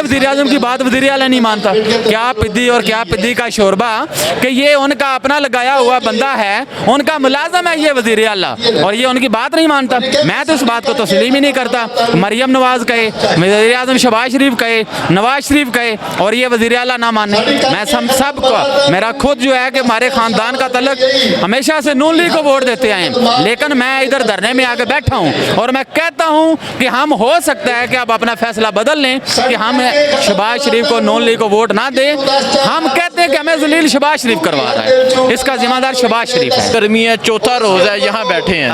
वज़ीर आज़म की बात वज़ीर आला नहीं मानता? क्या पिद्दी और क्या पिद्दी का शोरबा कि ये उनका अपना लगाया हुआ बंदा है, उनका मुलाजम है ये वज़ीर आला, और ये उनकी बात नहीं मानता। मैं तो इस बात को तस्लीम ही नहीं करता। मरियम नवाज़ कहे, वज़ीर आज़म शहबाज शरीफ कहे, नवाज शरीफ कहे, और ये वज़ीर आला ना माने। मैं सब को, मेरा खुद जो है कि हमारे ख़ानदान का तल्लुक हमेशा से नून लीग को वोट देते आए हैं, लेकिन मैं इधर धरने में आके बैठा हूँ और मैं कहता हूँ कि हम हो सकता है कि आप अपना फैसला बदल लें कि हम शहबाज शरीफ को नून लीग को वोट ना दें। हम कहते हैं कि हमें जलील शहबाज शरीफ करवा रहा है, इसका जिम्मेदार शहबाज शरीफ है। गर्मी है, चौथा रोज़ है, यहाँ बैठे हैं,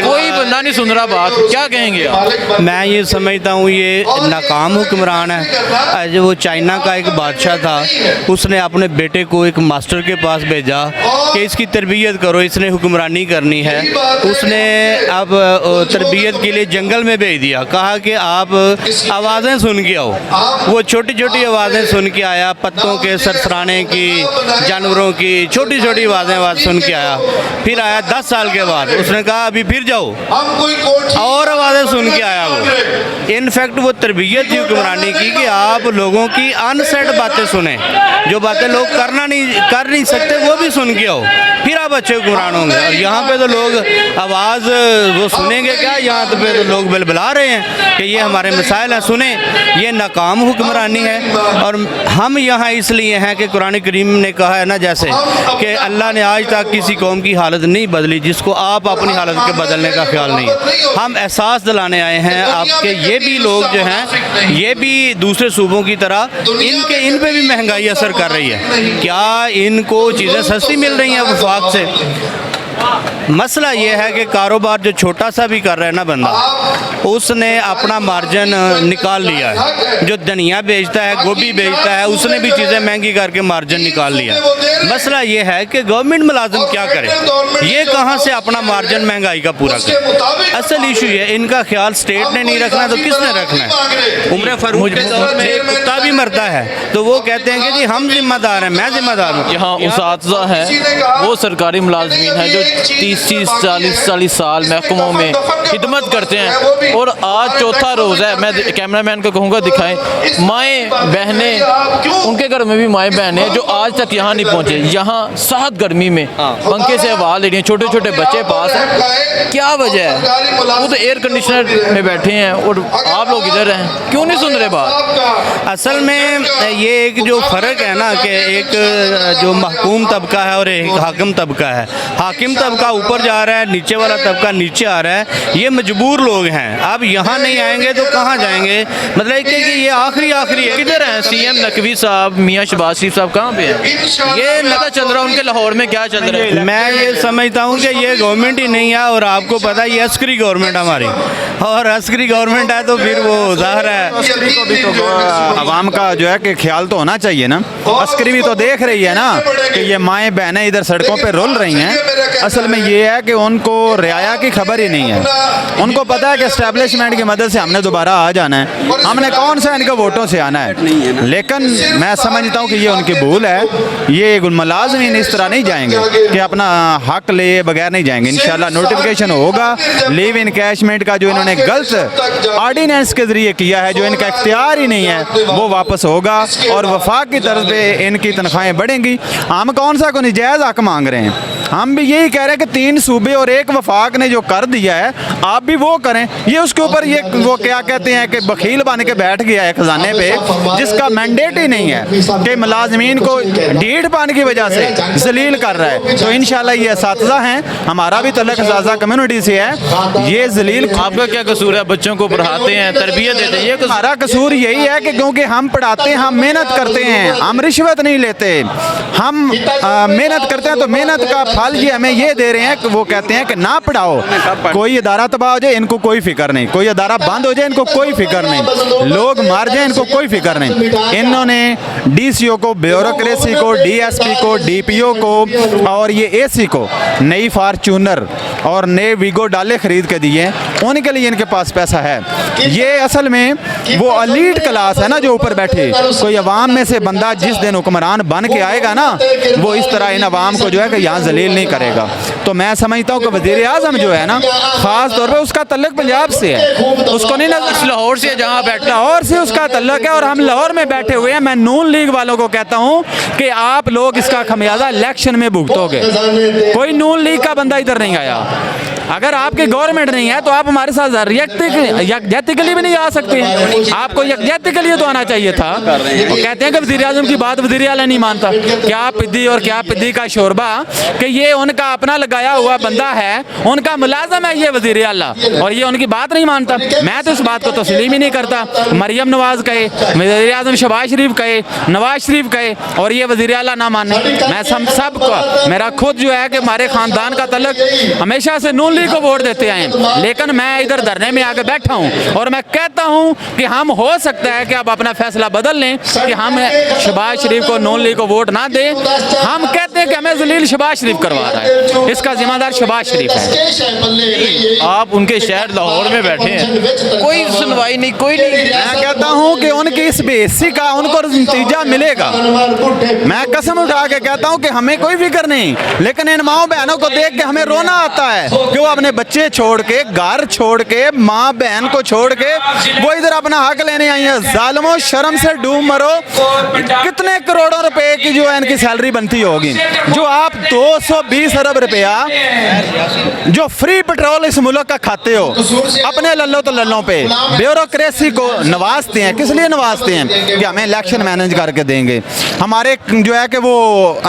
कोई बंदा नहीं सुन रहा बात, क्या कहेंगे आप? मैं ये समझता हूँ ये नाकाम हुक्मरान है। जो वो चाइना का एक बादशाह था, उसने अपने बेटे को एक मास्टर के पास भेजा कि इसकी तरबियत करो, इसने हुक्मरानी करनी है। उसने अब तरबियत के लिए जंगल में भेज दिया, कहा कि आप आवाज़ें सुन के आओ। वो छोटी छोटी आवाज़ें सुन के आया, पत्तों के सरसराने की, जानवरों की छोटी छोटी आवाज़ सुन के आया। फिर आया 10 साल के बाद, उसने कहा अभी फिर जाओ, और आवाज़ें सुन के आया वो। इनफैक्ट वो तरबियत थी हुक्मरानी की कि आप लोगों की अनसेट बातें सुने, जो बातें लोग कर नहीं सकते वो भी सुन के आओ, फिर आप अच्छे हुक्मरान होंगे। और यहाँ पे तो लोग आवाज़ वो सुनेंगे क्या? यहाँ पे तो लोग बलबला रहे हैं कि ये हमारे मसाइल हैं, सुने। ये नाकाम हुक्मरानी है। और हम यहाँ इसलिए हैं कि कुरान करीम ने कहा है ना, जैसे कि अल्लाह ने आज तक किसी कौम की हालत नहीं बदली जिसको आप अपनी हालत के बदलने का ख्याल नहीं है। हम एहसास दिलाने आए हैं आपके, ये भी लोग जो हैं ये भी दूसरे सूबों की तरह इन पे भी महंगाई असर कर रही है। क्या इनको चीज़ें सस्ती मिल रही हैं वफाक से? मसला ये है कि कारोबार जो छोटा सा भी कर रहा है ना बंदा, उसने अपना मार्जिन निकाल लिया है। जो धनिया बेचता है, गोभी बेचता है, उसने भी चीज़ें महंगी करके मार्जिन निकाल लिया। मसला ये है कि गवर्नमेंट मुलाजिम क्या करे, ये कहाँ से अपना मार्जिन महंगाई का पूरा करे? असल इशू ये, इनका ख्याल स्टेट ने नहीं रखना तो किसने रखना है? उम्र फारूक के दौर में एक कुत्ता भी मरता है तो वो कहते हैं कि जी हम जिम्मेदार हैं, मैं जिम्मेदार हूँ। यहाँ उसातिज़ा है, वो सरकारी मुलाजमीन है जो 30-40 साल महकमों में खिदमत करते हैं, और आज चौथा रोज़ है। मैं कैमरामैन को कहूँगा दिखाएं, माएँ बहनें, उनके घर में भी माएँ बहनें जो आज तक यहाँ नहीं पहुँचे, यहाँ सख्त गर्मी में पंखे से हवा ले रही हैं, छोटे छोटे बच्चे पास हैं। क्या वजह है? वो तो एयर कंडीशनर में बैठे हैं और आप लोग इधर हैं, क्यों नहीं सुन रहे बात? असल में ये एक जो फ़र्क है ना कि एक जो महकूम तबका है और एक हाकिम तबका है। हाकिम तबका ऊपर जा रहा है, नीचे वाला तबका नीचे आ रहा है। ये मजबूर लोग हैं, अब यहाँ नहीं आएंगे तो कहाँ जाएंगे? मतलब कि ये आखिरी है। किधर हैं सीएम नकवी साहब, मियाँ शहबाज शरीफ साहब कहाँ पे हैं? ये पता चल रहा है उनके लाहौर में क्या चल रहा है? मैं ये समझता हूँ कि ये गवर्नमेंट ही नहीं है, और आपको पता है ये अस्करी गवर्नमेंट हमारी, और अस्करी गवर्नमेंट है तो फिर वो ज़ाहिर है आवाम का जो है कि ख्याल तो होना चाहिए ना। अस्करी भी तो देख रही है ना कि ये माएँ बहनें इधर सड़कों पे रुल रही हैं। असल में ये है कि उनको रियाया की खबर ही नहीं है। उनको पता है कि एस्टेब्लिशमेंट की मदद से हमने दोबारा आ जाना है, हमने कौन सा इनके वोटों से आना है। लेकिन मैं समझता हूँ कि ये उनकी भूल है। ये मुलाज़मीन इस तरह नहीं जाएंगे कि अपना हक ले बगैर नहीं जाएंगे। इंशाल्लाह नोटिफिकेशन होगा। लीव इनकैशमेंट का जो इन्होंने गलत ऑर्डिनेंस के ज़रिए किया है, जो इनका इख्तियार ही नहीं है, वो वापस होगा और वफाक की तरफ पे इनकी तनख्वाहें बढ़ेंगी। हम कौन सा को नजायज़ हक मांग रहे हैं? हम भी यही कह रहे हैं कि 3 सूबे और एक वफाक ने जो कर दिया है आप भी वो करें। ये उसके ऊपर ये वो क्या कहते हैं कि बखील बन के बैठ गया है खजाने पे, जिसका मैंडेट ही नहीं है कि मुलाजमीन को ढीठ पाने की वजह से जलील कर रहा है। तो इंशाल्लाह ये असातिज़ा हैं, हमारा भी तल्लुक असातिज़ा कम्युनिटी से है। ये जलील आपका क्या कसूर है? बच्चों को पढ़ाते हैं, तरबियत देते हैं, ये हमारा कसूर यही है कि क्योंकि हम पढ़ाते हैं, हम मेहनत करते हैं, हम रिश्वत नहीं लेते, हम मेहनत करते हैं, तो मेहनत का फल ये हमें ये दे रहे हैं कि वो कहते हैं कि ना पढ़ाओ, कोई इदारा तबाह हो जाए इनको कोई फिक्र नहीं, कोई इदारा बंद हो जाए इनको कोई फिक्र नहीं, लोग मार जाए इनको कोई फिक्र नहीं। इन्होंने डीसीओ को, ब्यूरोक्रेसी को, डीएसपी को, डीपीओ को और ये एसी को नई फार्चूनर और नए वीगो डाले खरीद के दिए। उनके लिए इनके पास पैसा है। ये असल में वो अलीट क्लास है ना जो ऊपर बैठे। कोई अवाम में से बंदा जिस दिन हुक्मरान बन के आएगा ना, वो इस तरह इन अवाम को जो है कि यहाँ जलील नहीं करेगा। तो मैं समझता हूँ कि वज़ीर आज़म जो है ना, ख़ास तौर पे उसका तल्लुक पंजाब से है, उसको नहीं ना लाहौर से जहाँ बैठता लाहौर से उसका तल्लुक है और हम लाहौर में बैठे हुए हैं। मैं नून लीग वालों को कहता हूँ कि आप लोग इसका खमियाजा इलेक्शन में भुगतोगे। कोई नून लीग का बंदा इधर नहीं आया। अगर आपकी गवर्नमेंट नहीं है तो आप हमारे साथ यकजहती के लिए भी नहीं आ सकते हैं। आपको यकजहती के लिए तो आना चाहिए था। वो कहते हैं कि वज़ीर आज़म की बात वज़ीर आला नहीं मानता। क्या पिद्दी और क्या पिद्दी का शोरबा कि ये उनका अपना लगाया हुआ बंदा है, उनका मुलाजम है ये वज़ीर आला, और ये उनकी बात नहीं मानता। मैं तो इस बात को तस्लीम ही नहीं करता। मरियम नवाज़ कहे, वज़ीर आज़म शहबाज शरीफ कहे, नवाज शरीफ कहे, और ये वज़ीर आला ना माने। मैं सब को, मेरा खुद जो है कि हमारे ख़ानदान का तल्लुक हमेशा से नून लीग को वोट देते आए, लेकिन मैं इधर धरने में आके बैठा हूँ और मैं कहता हूँ कि हम हो सकता है कि आप अपना फैसला बदल लें कि हम शहबाज शरीफ को नून लीग को वोट ना दें। हम कहते हैं कि हमें जलील शहबाज शरीफ करवा रहा है, इसका जिम्मेदार शहबाज शरीफ है। आप उनके शहर लाहौर में बैठे हैं, कोई सुनवाई नहीं, कोई नहीं। मैं कहता हूँ कि उनकी इस बेइज्जती का उनको नतीजा मिलेगा। मैं कसम उठा के कहता हूँ कि हमें कोई फिक्र नहीं, लेकिन इन माओ बहनों को देख के हमें रोना आता है कि वो अपने बच्चे छोड़ के, घर छोड़ के, माँ बहन को छोड़ के वो इधर अपना हक लेने आई है। जालिमों, शर्म से डूब मरो। कितने करोड़ों रुपए की जो है इनकी सैलरी बनती होगी, जो आप 220 अरब रुपया जो फ्री पेट्रोल इस मुल्क का खाते हो अपने लल्लो तो लल्लों पे। ब्यूरोक्रेसी को नवाजते हैं, किस लिए नवाजते हैं कि हमें इलेक्शन मैनेज करके देंगे, हमारे जो है कि वो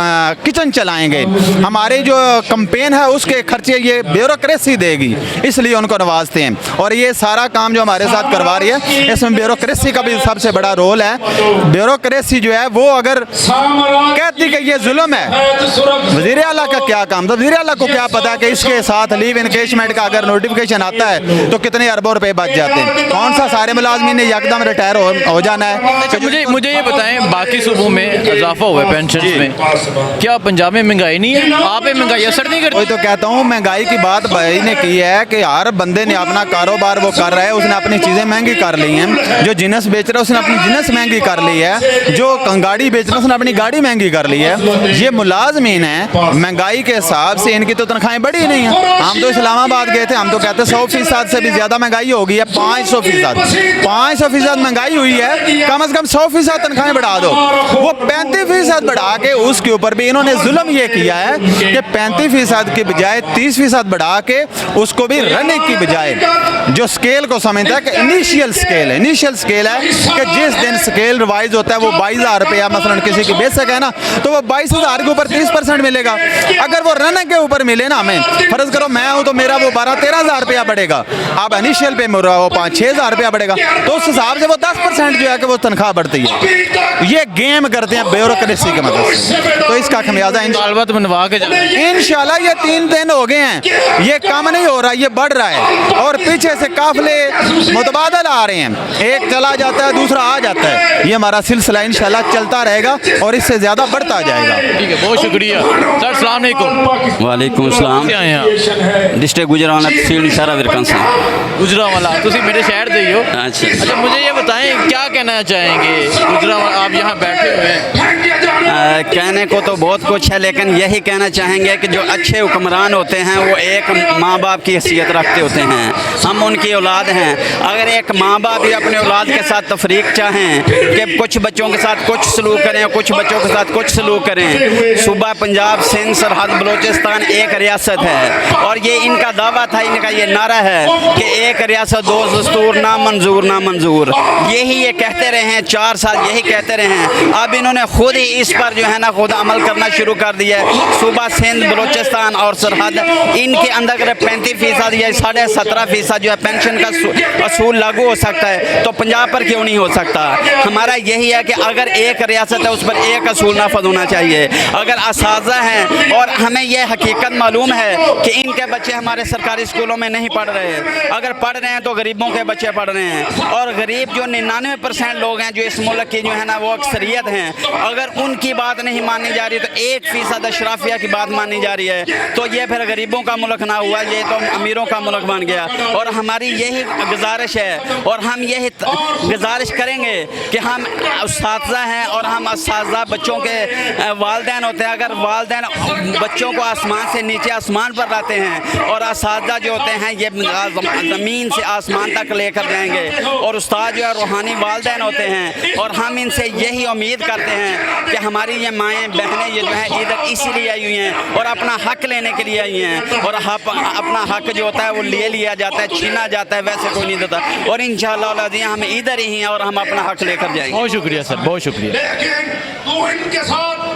किचन चलाएंगे, हमारे जो कैंपेन है उसके खर्चे ये ब्यूरोक्रेसी देगी, इसलिए उनको नवाजते हैं। और ये सारा काम जो हमारे साथ करवा रही है, इसमें ब्यूरोक्रेसी का भी सबसे बड़ा रोल है। ब्यूरोक्रेसी जो है वो अगर कहती कि ये जुल्म है, वज़ीर आला का क्या काम था? वज़ीर आला को क्या पता कि इसके साथ लीव इनकेशमेंट का अगर नोटिफिकेशन आता है तो कितने अरबों रुपए बच जाते हैं? कौन सा सारे मुलाजमीन ने यकदम रिटायर हो जाना है? अच्छा, मुझे ये बताएं, बाकी सूबों में इजाफा हुआ है पेंशन में, क्या पंजाब में महंगाई नहीं है? आप पे महंगाई असर नहीं करती? वही तो कहता हूँ, महंगाई की बात भाई ने की है कि हर बंदे ने अपना कारोबार वो कर रहा है, उसने अपनी चीज़ें महंगी कर ली हैं। जो जिनस बेच रहा है उसने अपनी जिनस महंगी कर ली है, जो गाड़ी बेच रहा है उसने अपनी गाड़ी महंगी कर ली है। ये मुलाजमीन है, महंगाई के हिसाब से इनकी तो तनख्वाहें बढ़ी नहीं है। हम तो इस्लामाबाद गए थे, हम तो कहते 100% से भी ज़्यादा महंगाई हो गई है। 500% महंगाई हुई है, कम से कम 100% तनख्वाहें बढ़ा दो। वो 35% बढ़ा के उसके ऊपर भी इन्होंने जुल्म ये किया है कि 35% की बजाय 30% बढ़ा के उसको भी रनिंग की बजाय जो स्केल को समझता है कि इनिशियल स्केल है कि जिस दिन स्केल रिवाइज होता है वो 22,000 रुपया मसलन किसी की बेसिक है ना, तो वो 22,000 के ऊपर 30% मिलेगा। अगर वो रनिंग के ऊपर मिले ना, हमें फर्ज करो मैं हूँ तो मेरा वो 12-13,000 रुपया बढ़ेगा, अब इनिशियल पे मेरा वो 5-6,000 रुपया बढ़ेगा, तो उस हिसाब से वो 10% जो है कि वो तनख्वाह बढ़ती है। ये गेम करते हैं ब्यूरोक्रेसी की मदद से, तो इसका खमियाजा इंशाल्लाह ये 3 दिन हो गए हैं, ये कम नहीं हो रहा, ये बढ़ रहा है और पीछे से काफिले मुतबादल आ रहे हैं, एक चला जाता है दूसरा आ जाता है। ये हमारा सिलसिला इंशाल्लाह चलता रहेगा और इससे ज़्यादा बढ़ता जाएगा। ठीक है, बहुत शुक्रिया सर। अस्सलाम वालेकुम। वालेकुम सलाम। डिस्ट्रिक्ट गुजरावाला तहसील इशारा विरकान से। गुजरावाला तुसी मेरे शहर से ही हो? अच्छा, मुझे ये बताएं क्या कहना चाहेंगे गुजरावाला, आप यहाँ बैठे हुए हैं? कहने को तो बहुत कुछ है, लेकिन यही कहना चाहेंगे कि जो अच्छे हुक्मरान होते हैं वो एक माँ बाप की हैसियत रखते होते हैं, हम उनकी औलाद हैं। अगर एक माँ बाप ही अपने औलाद के साथ तफरीक चाहें कि कुछ बच्चों के साथ कुछ सलूक करें, कुछ बच्चों के साथ कुछ सलूक करें। सूबा पंजाब, सिंध, सरहद बलोचिस्तान एक रियासत है और ये इनका दावा था, इनका ये नारा है कि एक रियासत दो दस्तूर, ना मंजूर ना मंजूर। यही ये कहते रहे हैं, 4 साल यही कहते रहे हैं। अब इन्होंने खुद ही इस पर जो है ना खुद अमल करना शुरू कर दिया है। सूबा सिंध, बलोचिस्तान और सरहद, इनके अंदर अगर 35% या 17.5% जो है पेंशन का असूल लागू हो सकता है तो पंजाब पर क्यों नहीं हो सकता? हमारा यही है कि अगर एक रियासत है उस पर एक असूल नाफज होना चाहिए। अगर असाज़ा हैं और हमें यह हकीकत मालूम है कि इनके बच्चे हमारे सरकारी स्कूलों में नहीं पढ़ रहे, अगर पढ़ रहे हैं तो गरीबों के बच्चे पढ़ रहे हैं, और गरीब जो 99% लोग हैं जो इस मुल्क की जो है ना वो अक्सरियत हैं, अगर उनकी बात नहीं मानी जा रही तो 1% अशराफिया की बात मानी जा रही है। गए तो ये फिर गरीबों का मुल्क ना हुआ, ये तो अमीरों का मुल्क बन गया। और हमारी यही गुजारिश है और हम यही गुजारिश करेंगे कि हम उस्ताज़ा हैं और हम उस्ताज़ा बच्चों के वालिदैन होते हैं। अगर वालिदैन बच्चों को आसमान से नीचे आसमान पर लाते हैं और उस्ताज़ा जो होते हैं ये ज़मीन से आसमान तक लेकर जाएंगे, और उस्ताद जो है रूहानी वालिदैन होते हैं। और हम इनसे यही उम्मीद करते हैं कि हमारी ये माएँ बहनें ये जो हैं इधर इसीलिए आई हुई हैं और अपना हक लेने के लिए आई हैं। और अपना हक जो होता है वो ले लिया जाता है, छीना जाता है, वैसे कोई नहीं देता। और इंशाअल्लाह हम इधर ही हैं और हम अपना हक लेकर जाएंगे। बहुत शुक्रिया सर, बहुत शुक्रिया। लेकिन तू इनके साथ